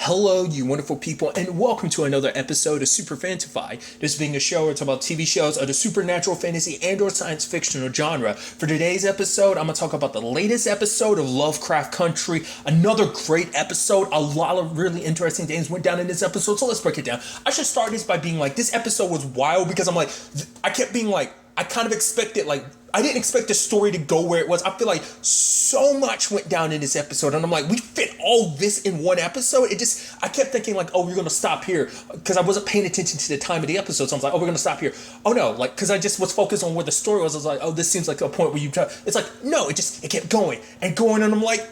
Hello, you wonderful people, and welcome to another episode of Super-Fanta-Fi. This being a show where it's about TV shows of the supernatural, fantasy, and/or science fictional genre. For today's episode, I'm going to talk about the latest episode of Lovecraft Country. Another great episode. A lot of really interesting things went down in this episode, so let's break it down. I should start this by being like, this episode was wild because I kept being like, I kind of expected, I didn't expect the story to go where it was. I feel like so much went down in this episode, and I'm like, we fit all this in one episode. I kept thinking like, oh, we're gonna stop here, because I wasn't paying attention to the time of the episode. So I was like, oh, we're gonna stop here. Oh no, because I just was focused on where the story was. I was like, oh, this seems like a point where it's like, no, it kept going and going, and I'm like,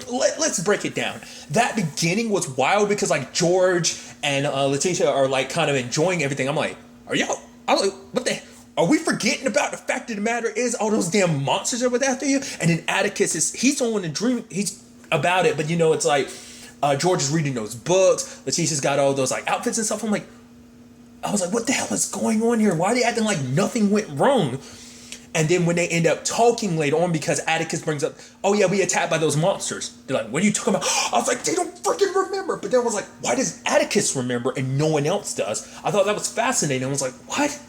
let's break it down. That beginning was wild because like George and Letitia are like kind of enjoying everything. I'm like, I was like, what the. Are we forgetting about the fact of the matter is all those damn monsters are after you? And then Atticus he's the one to dream, he's about it, but it's like George is reading those books, Letitia's got all those like outfits and stuff. I was like, what the hell is going on here? Why are they acting like nothing went wrong? And then when they end up talking later on, because Atticus brings up, oh yeah, we attacked by those monsters. They're like, what are you talking about? I was like, they don't freaking remember. But then I was like, why does Atticus remember and no one else does? I thought that was fascinating. I was like, what?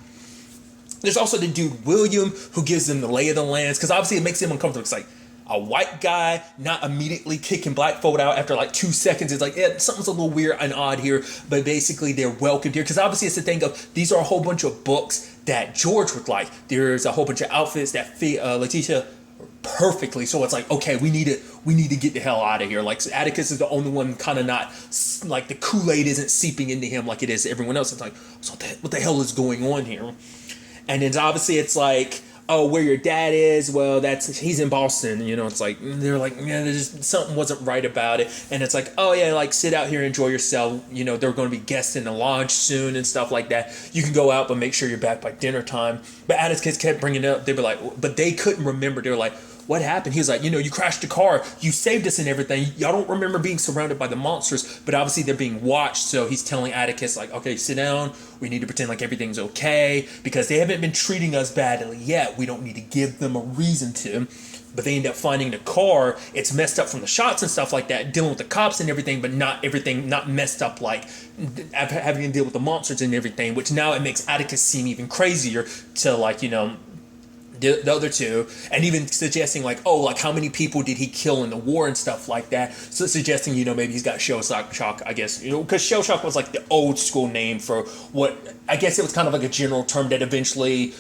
There's also the dude, William, who gives them the lay of the lands, because obviously it makes him uncomfortable. It's like a white guy not immediately kicking black folk out after like 2 seconds. It's like, yeah, something's a little weird and odd here, but basically they're welcomed here. Because obviously it's the thing of, these are a whole bunch of books that George would like. There's a whole bunch of outfits that fit Letitia perfectly. So it's like, okay, we need to get the hell out of here. Like, Atticus is the only one kind of not, like, the Kool-Aid isn't seeping into him like it is to everyone else. It's like, so what the hell is going on here? And then obviously it's like, oh, where your dad is, well, he's in Boston. It's like, they're like, yeah, something wasn't right about it. And it's like, oh yeah, like, sit out here, enjoy yourself. They're going to be guests in the lodge soon and stuff like that. You can go out, but make sure you're back by dinner time. But Atticus kept bringing it up. They were like, but they couldn't remember. They were like, what happened? He was like, you crashed the car. You saved us and everything. Y'all don't remember being surrounded by the monsters, but obviously they're being watched. So he's telling Atticus, like, okay, sit down. We need to pretend like everything's okay because they haven't been treating us badly yet. We don't need to give them a reason to. But they end up finding the car. It's messed up from the shots and stuff like that, dealing with the cops and everything, but not messed up like having to deal with the monsters and everything, which now it makes Atticus seem even crazier to, like, the other two, and even suggesting like, oh, like, how many people did he kill in the war and stuff like that. So suggesting, maybe he's got shell shock, I guess, because shell shock was like the old school name for what, I guess it was kind of like a general term that eventually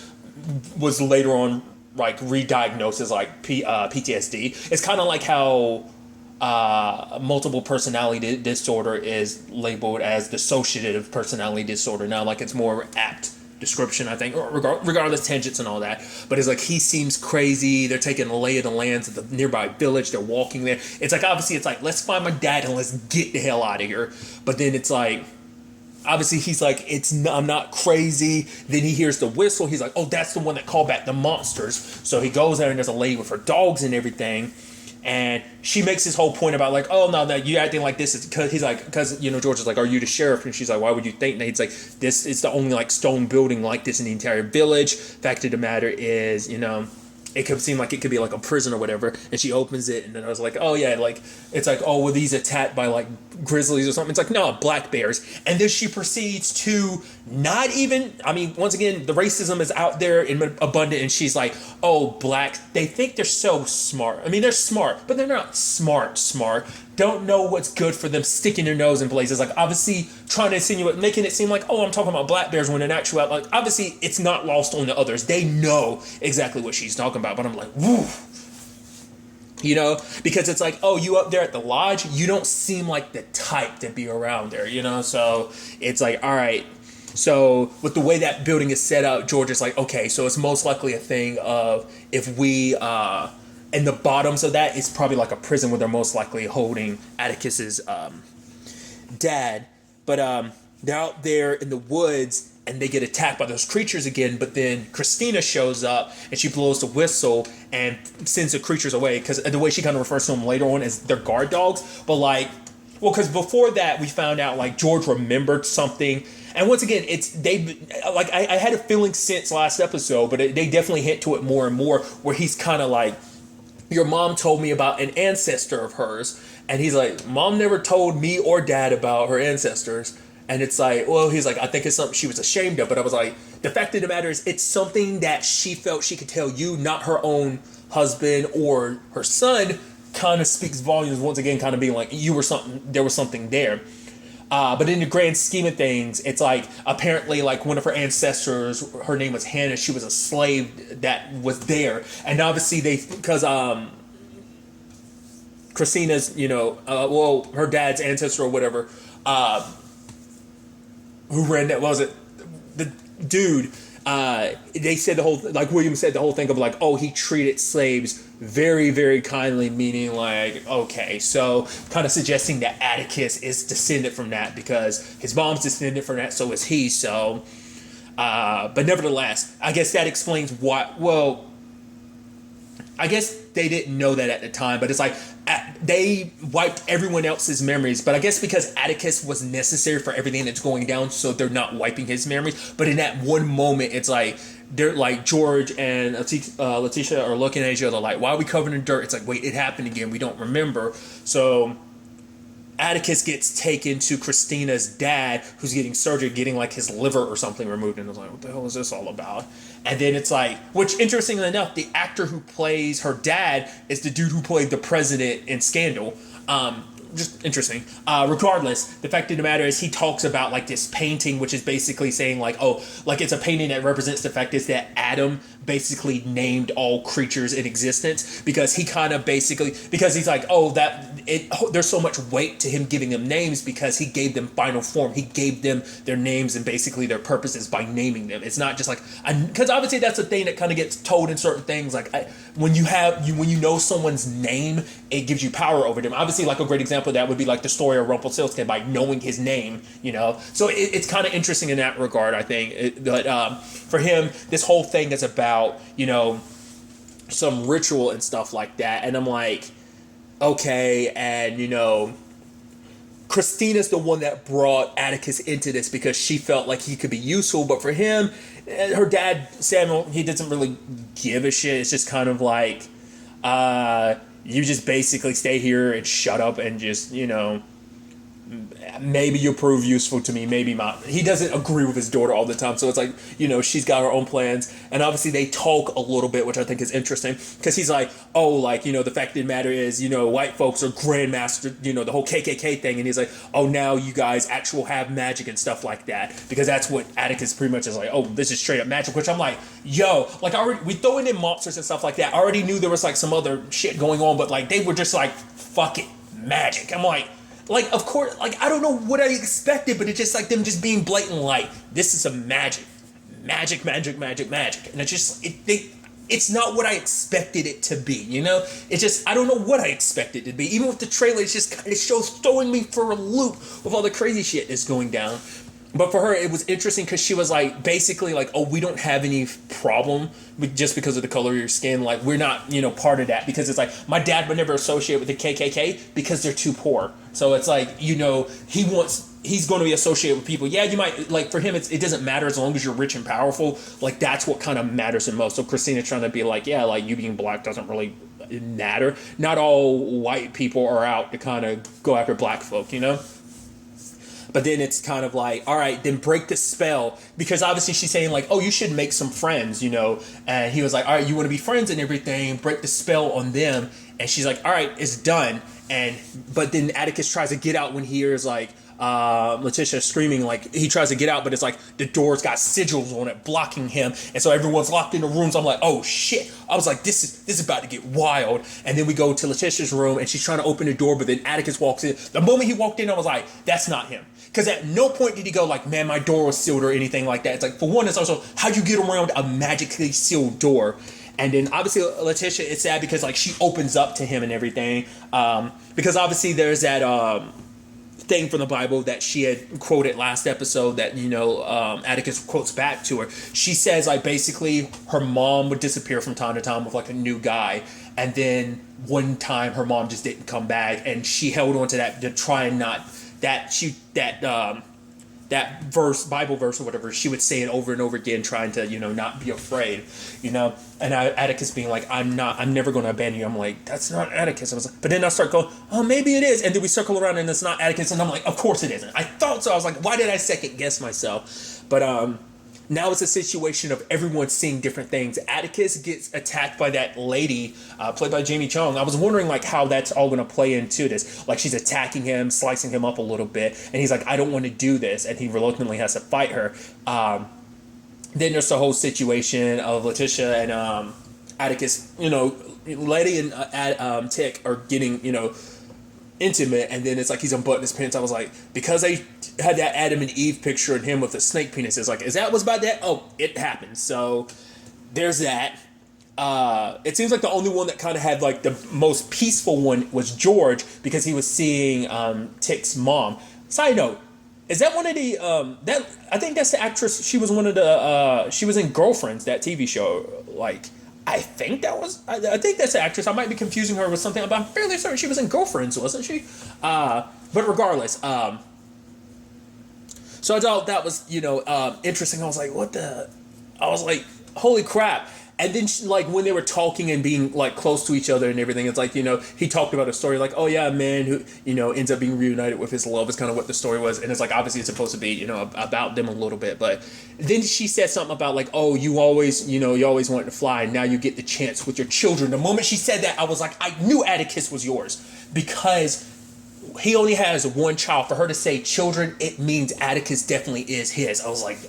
was later on like re-diagnosed as like PTSD. It's kind of like how multiple personality disorder is labeled as dissociative personality disorder now. Like, it's more apt description, I think, regardless, tangents and all that. But it's like, he seems crazy. They're taking the lay of the lands of the nearby village. They're walking there. It's like, obviously it's like, let's find my dad and let's get the hell out of here. But then it's like, obviously he's like, I'm not crazy. Then he hears the whistle. He's like, oh, that's the one that called back the monsters. So he goes there and there's a lady with her dogs and everything. And she makes this whole point about like, oh, no, you acting like this is because George is like, are you the sheriff? And she's like, why would you think that? He's like, this is the only like stone building like this in the entire village. Fact of the matter is, it could seem like it could be like a prison or whatever. And she opens it, and then I was like, oh yeah, like, it's like, oh, were these attacked by like grizzlies or something? It's like, no, black bears. And then she proceeds to not even, once again, the racism is out there in abundant, and she's like, oh, black, they think they're so smart. They're smart, but they're not smart. Don't know what's good for them, sticking their nose in places. Like, obviously trying to insinuate, making it seem like, oh, I'm talking about black bears, when in actuality, like, obviously it's not lost on the others. They know exactly what she's talking about, but I'm like, woo. Because it's like, oh, you up there at the lodge, you don't seem like the type to be around there, so it's like, all right. So with the way that building is set up, George is like, okay, so it's most likely a thing of, if we in the bottoms of that, it's probably like a prison where they're most likely holding Atticus's dad. But they're out there in the woods, and they get attacked by those creatures again. But then Christina shows up, and she blows the whistle and sends the creatures away, because the way she kind of refers to them later on is they're guard dogs. But like, well, because before that we found out like George remembered something. And once again, I had a feeling since last episode, but they definitely hint to it more and more, where he's kind of like, your mom told me about an ancestor of hers, And he's like, Mom never told me or Dad about her ancestors. And it's like, well, he's like, I think it's something she was ashamed of. But I was like, the fact of the matter is, it's something that she felt she could tell you, not her own husband or her son. Kind of speaks volumes once again, kind of being like, there was something there. But in the grand scheme of things, it's like, apparently, like, one of her ancestors, her name was Hannah, she was a slave that was there. And obviously because Christina's, her dad's ancestor or whatever, who ran that, was it the dude, they said like William said the whole thing of like, oh, he treated slaves very, very kindly, meaning like, okay, so kind of suggesting that Atticus is descended from that because his mom's descended from that, so is he. So but nevertheless, I guess that explains why. Well, I guess they didn't know that at the time, but it's like they wiped everyone else's memories. But I guess because Atticus was necessary for everything that's going down, so they're not wiping his memories. But in that one moment, it's like they're like George and Letitia are looking at each other like, why are we covered in dirt? It's like, wait, it happened again. We don't remember. So Atticus gets taken to Christina's dad, who's getting surgery, getting like his liver or something removed. And I was like, what the hell is this all about? And then it's like, which interestingly enough, the actor who plays her dad is the dude who played the president in Scandal. Just interesting. Regardless, the fact of the matter is he talks about like this painting, which is basically saying like, oh, like it's a painting that represents the fact is that Adam basically named all creatures in existence, because he kind of basically, because he's like, oh, there's so much weight to him giving them names because he gave them final form. He gave them their names and basically their purposes by naming them. It's not just like, because obviously that's a thing that kind of gets told in certain things. Like when you know someone's name, it gives you power over them. Obviously, like a great example of that would be like the story of Rumpelstiltskin, by knowing his name, So it's kind of interesting in that regard, I think. But for him, this whole thing is about, some ritual and stuff like that. And I'm like, okay, and Christina's the one that brought Atticus into this because she felt like he could be useful. But for him, her dad, Samuel, he doesn't really give a shit. It's just kind of like, you just basically stay here and shut up and just, maybe you'll prove useful to me, maybe not. He doesn't agree with his daughter all the time, so it's like, she's got her own plans, and obviously they talk a little bit, which I think is interesting, because he's like, oh, like, the fact of the matter is, white folks are grandmaster, the whole KKK thing, and he's like, oh, now you guys actually have magic and stuff like that, because that's what Atticus pretty much is like, oh, this is straight up magic, which I'm like, yo, like, we throwing in monsters and stuff like that. I already knew there was like some other shit going on, but like, they were just like, fuck it, magic. I'm like, of course, like, I don't know what I expected, but it's just like them just being blatant, like, this is a magic. And it's just, it's not what I expected it to be, It's just, I don't know what I expected it to be. Even with the trailer, it's just kind of shows throwing me for a loop with all the crazy shit that's going down. But for her, it was interesting because she was like, basically like, oh, we don't have any problem with just because of the color of your skin. Like, we're not, part of that, because it's like, my dad would never associate with the KKK because they're too poor. So it's like, he's going to be associated with people. Yeah, you might, like, for him, it doesn't matter as long as you're rich and powerful. Like, that's what kind of matters the most. So Christina's trying to be like, yeah, like, you being black doesn't really matter. Not all white people are out to kind of go after black folk, But then it's kind of like, all right, then break the spell. Because obviously she's saying like, oh, you should make some friends, And he was like, all right, you want to be friends and everything, break the spell on them. And she's like, all right, it's done. But then Atticus tries to get out when he hears like Letitia screaming, like he tries to get out, but it's like the door's got sigils on it blocking him, and so everyone's locked in the rooms. I'm like, oh shit. I was like, this is about to get wild. And then we go to Letitia's room and she's trying to open the door, but then Atticus walks in. The moment he walked in, I was like, that's not him. Because at no point did he go like, man, my door was sealed or anything like that. It's like, for one, it's also, how'd you get around a magically sealed door? And then obviously Letitia, it's sad because like she opens up to him and everything. Because obviously there's that thing from the Bible that she had quoted last episode that, Atticus quotes back to her. She says like basically her mom would disappear from time to time with like a new guy. And then one time her mom just didn't come back, and she held on to that to try and not, that Bible verse or whatever, she would say it over and over again, trying to, not be afraid, and Atticus being like, I'm never going to abandon you. I'm like, that's not Atticus. I was like, but then I start going, oh, maybe it is. And then we circle around and it's not Atticus. And I'm like, of course it isn't. I thought so. I was like, why did I second guess myself? But, now it's a situation of everyone seeing different things. Atticus gets attacked by that lady, played by Jamie Chung. I was wondering like how that's all going to play into this. Like she's attacking him, slicing him up a little bit, and he's like, I don't want to do this, and he reluctantly has to fight her. Then there's the whole situation of Letitia and Atticus. Lady and Tick are getting intimate, and then it's like he's unbuttoning his pants. I was like, because they had that Adam and Eve picture and him with the snake penis, it's like, is that what's about that? Oh, it happened. So there's that. It seems like the only one that kind of had like the most peaceful one was George, because he was seeing Tick's mom. Side note, is that one of the that I think that's the actress. She was one of the she was in Girlfriends, that TV show. Like I think I think that's the actress. I might be confusing her with something, but I'm fairly certain she was in Girlfriends, wasn't she? But regardless, so I thought that was, interesting. I was like, I was like, holy crap. And then like when they were talking and being like close to each other and everything, it's like, he talked about a story like, oh yeah, a man who, ends up being reunited with his love is kind of what the story was. And it's like, obviously it's supposed to be, about them a little bit. But then she said something about like, oh, you always wanted to fly, and now you get the chance with your children. The moment she said that, I was like, I knew Atticus was yours, because he only has one child. For her to say children, it means Atticus definitely is his. I was like,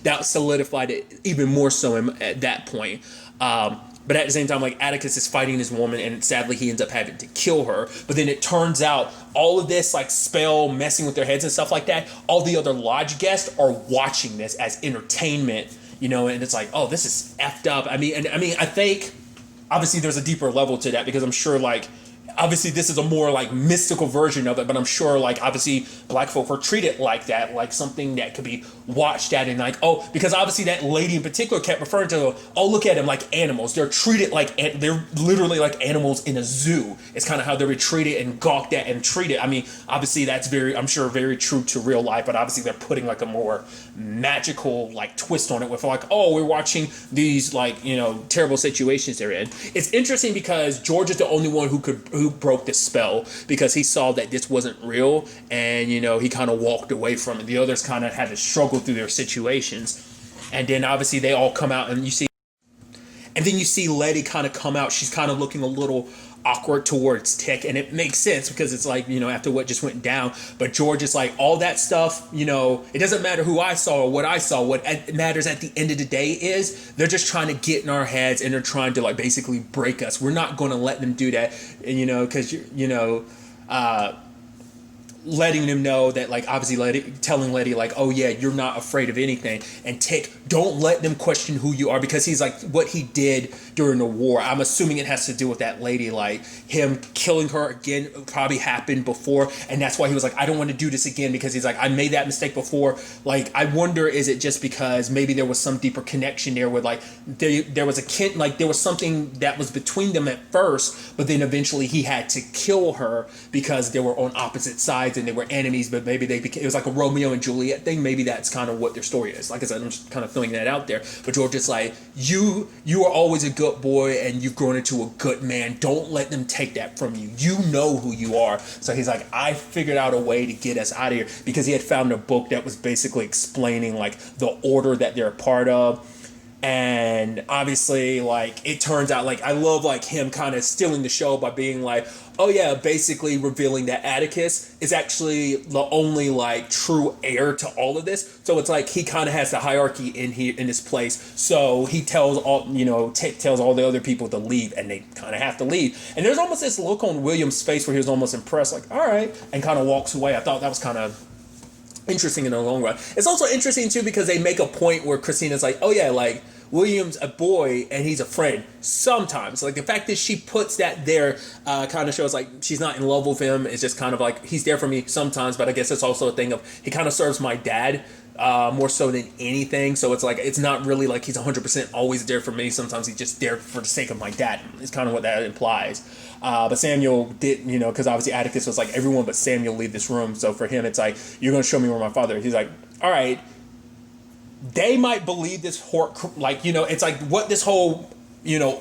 that solidified it even more so at that point. But at the same time, like, Atticus is fighting this woman, and sadly he ends up having to kill her. But then it turns out all of this, like, spell messing with their heads and stuff like that, all the other lodge guests are watching this as entertainment, and it's like, oh, this is effed up. I think obviously there's a deeper level to that, because I'm sure, like, obviously this is a more like mystical version of it, but I'm sure like obviously black folk were treated like that, like something that could be watched at, and like, oh, because obviously that lady in particular kept referring to, oh, look at them like animals. They're treated like, they're literally like animals in a zoo. It's kind of how they were treated and gawked at and treated. I mean, obviously that's I'm sure very true to real life, but obviously they're putting like a more magical like twist on it with like, oh, we're watching these like, terrible situations they're in. It's interesting because George is the only one who broke the spell, because he saw that this wasn't real, and he kind of walked away from it. The others kind of had to struggle through their situations, and then obviously they all come out, and then you see Letty kind of come out. She's kind of looking a little awkward towards Tick, and it makes sense because it's like, after what just went down. But George is like, all that stuff, it doesn't matter who I saw or what I saw. What matters at the end of the day is they're just trying to get in our heads, and they're trying to like basically break us. We're not going to let them do that, and because letting them know that, like, obviously telling Letty like, oh yeah, you're not afraid of anything, and Tick, don't let them question who you are, because he's like, what he did during the war, I'm assuming it has to do with that lady, like him killing her again probably happened before, and that's why he was like, I don't want to do this again, because he's like, I made that mistake before. Like, I wonder, is it just because maybe there was some deeper connection there with like there was there was something that was between them at first, but then eventually he had to kill her because they were on opposite sides and they were enemies, but maybe it was like a Romeo and Juliet thing. Maybe that's kind of what their story is. Like I said, I'm just kind of throwing that out there. But George is like, you are always a good boy, and you've grown into a good man. Don't let them take that from you. You know who you are. So he's like, I figured out a way to get us out of here, because he had found a book that was basically explaining like the order that they're a part of. And obviously, like, it turns out, like, I love, like, him kind of stealing the show by being like, oh yeah, basically revealing that Atticus is actually the only, like, true heir to all of this. So it's like he kind of has the hierarchy in here, in this place. So he tells all, tells all the other people to leave, and they kind of have to leave. And there's almost this look on William's face where he was almost impressed, like, all right, and kind of walks away. I thought that was kind of interesting in the long run. It's also interesting too because they make a point where Christina's like, oh yeah, like, William's a boy and he's a friend sometimes. Like, the fact that she puts that there kind of shows like she's not in love with him. It's just kind of like, he's there for me sometimes, but I guess it's also a thing of he kind of serves my dad more so than anything. So it's like, it's not really like he's 100% always there for me. Sometimes he's just there for the sake of my dad. It's kind of what that implies. But Samuel did, because obviously Atticus was like, everyone but Samuel leave this room. So for him, it's like, you're going to show me where my father is. He's like, all right, they might believe this like, it's like what this whole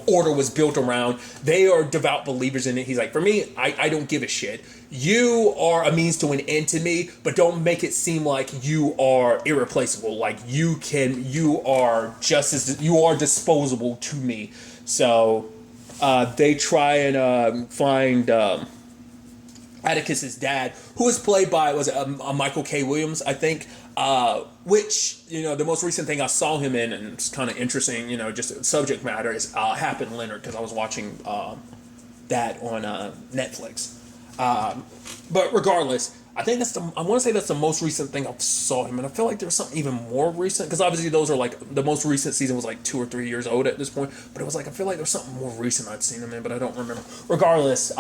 order was built around. They are devout believers in it. He's like, for me, I don't give a shit. You are a means to an end to me, but don't make it seem like you are irreplaceable. Like you are disposable to me. So they try and find Atticus's dad, who was played by Michael K. Williams, I think. Which, the most recent thing I saw him in, and it's kind of interesting, just subject matter, is Hap and Leonard, because I was watching that on Netflix. But regardless, I want to say that's the most recent thing I saw him, and I feel like there's something even more recent, because obviously those are like, the most recent season was like 2 or 3 years old at this point, but it was like, I feel like there's something more recent I'd seen him in, but I don't remember. Regardless,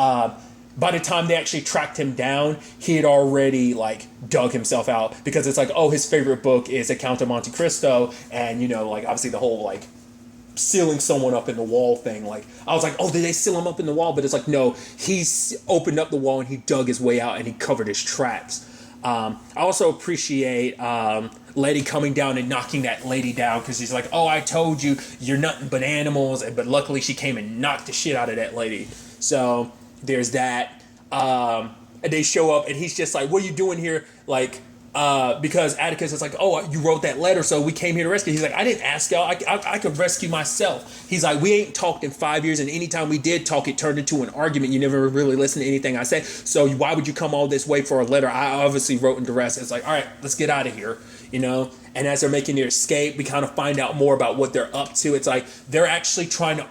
by the time they actually tracked him down, he had already like dug himself out, because it's like, oh, his favorite book is A Count of Monte Cristo, and like obviously the whole like sealing someone up in the wall thing. Like I was like, oh, did they seal him up in the wall? But it's like, no, he's opened up the wall and he dug his way out and he covered his tracks. I also appreciate Letty coming down and knocking that lady down, because he's like, oh, I told you, you're nothing but animals, but luckily she came and knocked the shit out of that lady. So there's that. And they show up and he's just like, what are you doing here? Like, because Atticus is like, oh, you wrote that letter, so we came here to rescue. He's like, I didn't ask y'all. I could rescue myself. He's like, we ain't talked in 5 years, and anytime we did talk, it turned into an argument. You never really listened to anything I said. So why would you come all this way for a letter I obviously wrote in duress? It's like, all right, let's get out of here, And as they're making their escape, we kind of find out more about what they're up to. It's like they're actually trying to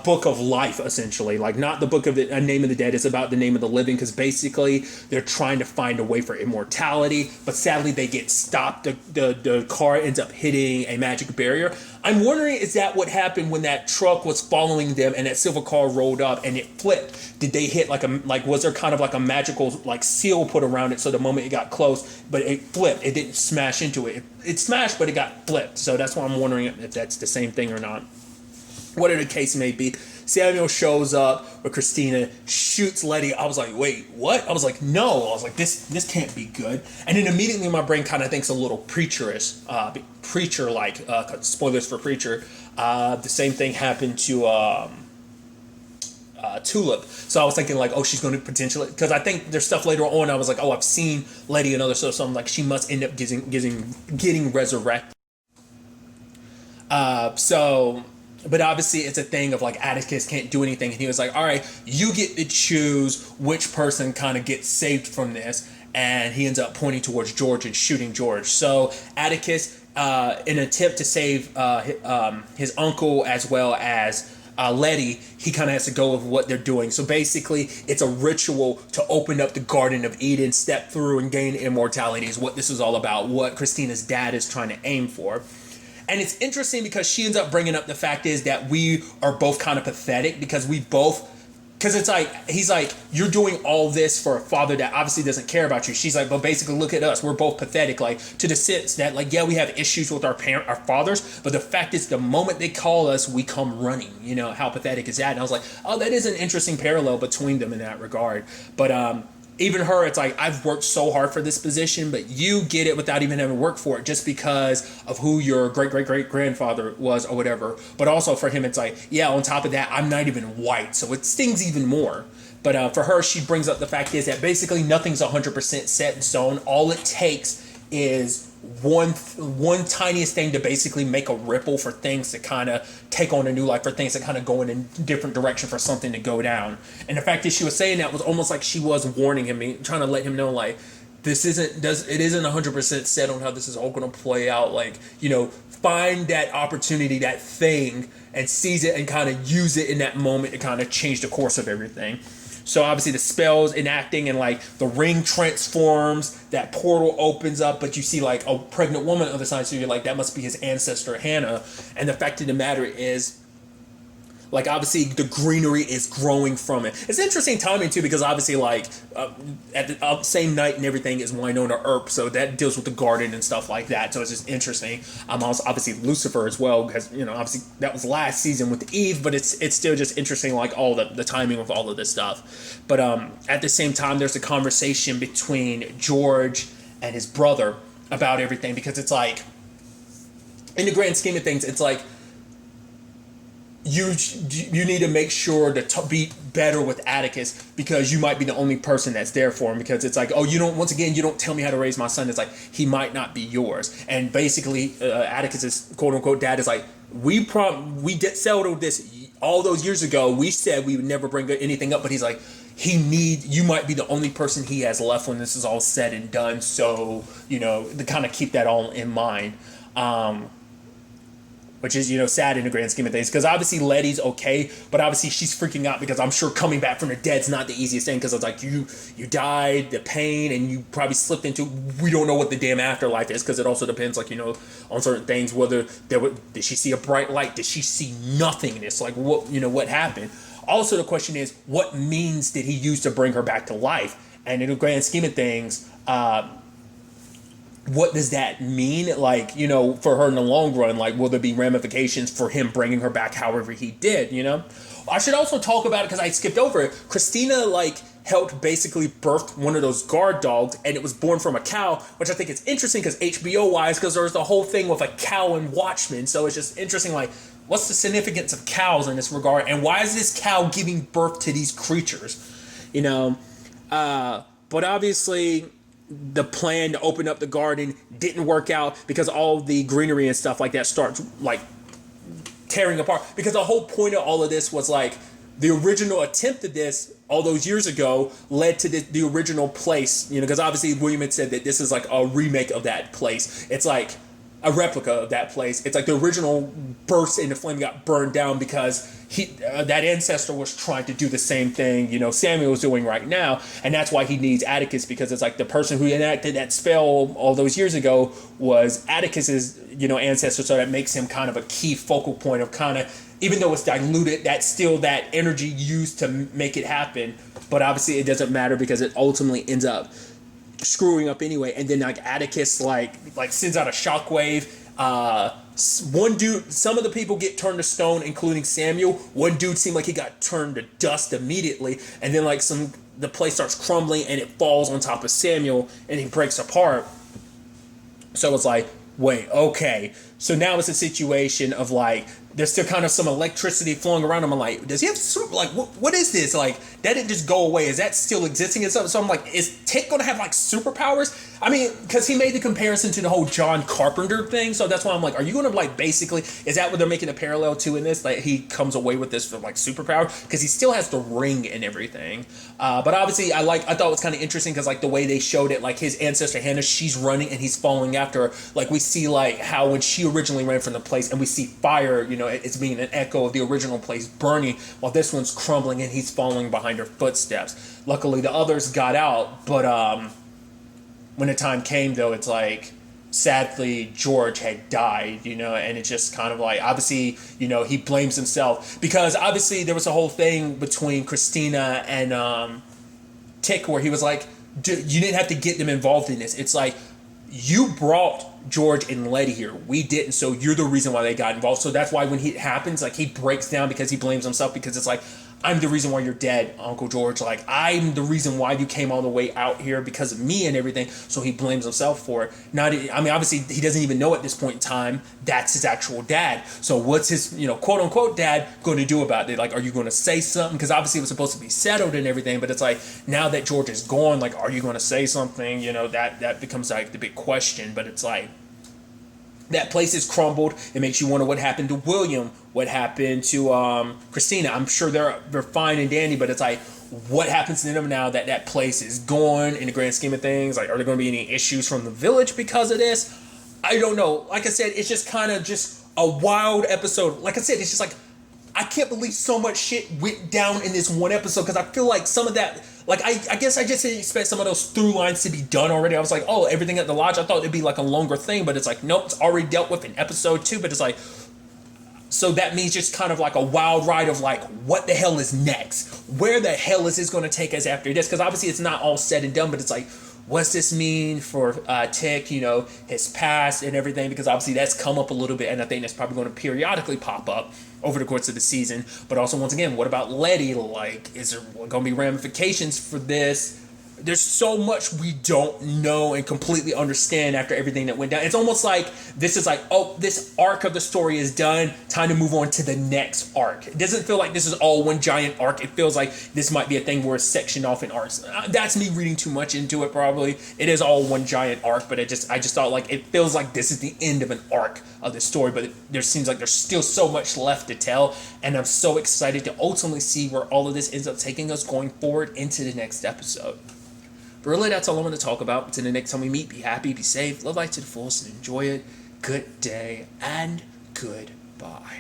book of life, essentially, like not the book of a name of the dead. It's about the name of the living, because basically they're trying to find a way for immortality, but sadly they get stopped. The car ends up hitting a magic barrier. I'm wondering, is that what happened when that truck was following them and that silver car rolled up and it flipped? Did they hit was there kind of like a magical like seal put around it, so the moment it got close, but it flipped, it didn't smash into it. It smashed, but it got flipped. So that's why I'm wondering if that's the same thing or not. Whatever the case may be, Samuel shows up with Christina, shoots Letty. I was like, wait, what? I was like, no. I was like, this can't be good. And then immediately my brain kind of thinks a little preacher-like, spoilers for Preacher. The same thing happened to Tulip. So I was thinking like, oh, she's going to potentially, because I think there's stuff later on. I was like, oh, I've seen Letty and other stuff, so I'm like, she must end up getting resurrected. But obviously it's a thing of like Atticus can't do anything, and he was like, all right, you get to choose which person kind of gets saved from this, and he ends up pointing towards George and shooting George. So Atticus, in an attempt to save his uncle as well as Letty, he kind of has to go with what they're doing. So basically it's a ritual to open up the Garden of Eden, step through and gain immortality is what this is all about, what Christina's dad is trying to aim for. And it's interesting because she ends up bringing up the fact is that we are both kind of pathetic, because it's like, he's like, you're doing all this for a father that obviously doesn't care about you. She's like, but basically look at us. We're both pathetic, like to the sense that like, yeah, we have issues with our fathers, but the fact is the moment they call us, we come running. How pathetic is that? And I was like, oh, that is an interesting parallel between them in that regard. But, even her, it's like, I've worked so hard for this position, but you get it without even having worked for it, just because of who your great-great-great-grandfather was or whatever. But also for him, it's like, yeah, on top of that, I'm not even white, so it stings even more. But for her, she brings up the fact is that basically nothing's 100% set in stone. All it takes is one tiniest thing to basically make a ripple for things to kind of take on a new life, for things to kind of go in a different direction, for something to go down. And the fact that she was saying that was almost like she was warning him, trying to let him know like, it isn't 100% set on how this is all going to play out. Like, find that opportunity, that thing, and seize it and kind of use it in that moment to kind of change the course of everything. So obviously the spells enacting, and like the ring transforms, that portal opens up, but you see like a pregnant woman on the other side, so you're like, that must be his ancestor Hannah. And the fact of the matter is, Like, obviously, the greenery is growing from it. It's interesting timing, too, because obviously, like, at the same night and everything is Winona Earp, so that deals with the garden and stuff like that. So it's just interesting. Also, obviously, Lucifer as well, because, you know, obviously, that was last season with Eve, but it's still just interesting, like, all the timing of all of this stuff. But at the same time, there's a conversation between George and his brother about everything, because it's like, in the grand scheme of things, it's like, you need to make sure to be better with Atticus, because you might be the only person that's there for him, because it's like, oh, you don't tell me how to raise my son. It's like, he might not be yours. And basically, Atticus's quote unquote dad is like, we settled this all those years ago. We said we would never bring anything up, but he's like, you might be the only person he has left when this is all said and done. So, you know, to kind of keep that all in mind. Which is, you know, sad in the grand scheme of things, because obviously Letty's okay, but obviously she's freaking out, because I'm sure coming back from the dead's not the easiest thing, because it's like, you died, the pain, and you probably slipped into, we don't know what the damn afterlife is, because it also depends, like, you know, on certain things, whether did she see a bright light, did she see nothingness, like, what happened. Also, the question is, what means did he use to bring her back to life? And in the grand scheme of things, what does that mean? Like, you know, for her in the long run, like, will there be ramifications for him bringing her back however he did, you know? I should also talk about it, because I skipped over it. Christina, like, helped basically birth one of those guard dogs, and it was born from a cow, which I think is interesting, because HBO-wise, because there's the whole thing with a cow and Watchmen, so it's just interesting, like, what's the significance of cows in this regard, and why is this cow giving birth to these creatures, you know? But obviously, the plan to open up the garden didn't work out, because all the greenery and stuff like that starts, like, tearing apart. Because the whole point of all of this was, like, the original attempt at this all those years ago led to the original place, you know, because obviously William had said that this is like a remake of that place. It's like a replica of that place. It's like the original burst in the flame got burned down, because that ancestor was trying to do the same thing, you know, Samuel was doing right now, and that's why he needs Atticus, because it's like the person who enacted that spell all those years ago was Atticus's, you know, ancestor, so that makes him kind of a key focal point of kind of, even though it's diluted, that's still that energy used to make it happen, but obviously it doesn't matter, because it ultimately ends up screwing up anyway. And then like Atticus like sends out a shockwave. One dude, some of the people get turned to stone, including Samuel. One dude seemed like he got turned to dust immediately, and then like the place starts crumbling and it falls on top of Samuel and he breaks apart. So it's like, wait, okay. So now it's a situation of like, there's still kind of some electricity flowing around him. I'm like, does he have what is this? Like, that didn't just go away. Is that still existing and stuff? So I'm like, is Tick going to have like superpowers? I mean, because he made the comparison to the whole John Carpenter thing. So that's why I'm like, are you going to like basically, is that what they're making a parallel to in this? Like he comes away with this for like superpower? Because he still has the ring and everything. But obviously I thought it was kind of interesting, because like the way they showed it, like his ancestor Hannah, she's running and he's following after her. Like we see like how when she originally ran from the place, and we see fire, you know, it's being an echo of the original place burning, while this one's crumbling and he's following behind her footsteps. Luckily the others got out, but when the time came though, it's like sadly George had died, you know, and it's just kind of like, obviously, you know, he blames himself, because obviously there was a whole thing between Christina and Tick where he was like, you didn't have to get them involved in this. It's like, you brought George and Letty here. We didn't, so you're the reason why they got involved. So that's why when it happens, like he breaks down because he blames himself, because it's like, I'm the reason why you're dead, Uncle George. Like, I'm the reason why you came all the way out here because of me and everything. So he blames himself for it. I mean, obviously, he doesn't even know at this point in time that's his actual dad. So what's his, you know, quote unquote dad going to do about it? Like, are you going to say something? Because obviously it was supposed to be settled and everything. But it's like, now that George is gone, like, are you going to say something? You know, that becomes like the big question. But it's like, that place is crumbled. It makes you wonder what happened to William, what happened to Christina. I'm sure they're fine and dandy, but it's like, what happens to them now that that place is gone in the grand scheme of things? Like, are there going to be any issues from the village because of this? I don't know. Like I said, it's just kind of just a wild episode. Like I said, it's just like, I can't believe so much shit went down in this one episode, because I feel like some of that, like, I guess I just didn't expect some of those through lines to be done already. I was like, oh, everything at the lodge, I thought it'd be like a longer thing, but it's like, nope, it's already dealt with in episode 2, but it's like, So that means just kind of like a wild ride of like, what the hell is next? Where the hell is this going to take us after this? Because obviously it's not all said and done, but it's like, what's this mean for Tick, his past and everything? Because obviously that's come up a little bit, and I think that's probably going to periodically pop up over the course of the season. But also, once again, what about Letty? Like, is there going to be ramifications for this? There's so much we don't know and completely understand after everything that went down. It's almost like this is like, oh, this arc of the story is done. Time to move on to the next arc. It doesn't feel like this is all one giant arc. It feels like this might be a thing where it's sectioned off in arcs. That's me reading too much into it, probably. It is all one giant arc, but I just thought like it feels like this is the end of an arc of the story, but there seems like there's still so much left to tell, and I'm so excited to ultimately see where all of this ends up taking us going forward into the next episode. But really, that's all I'm going to talk about. Until the next time we meet, be happy, be safe, live life to the fullest, and enjoy it. Good day, and goodbye.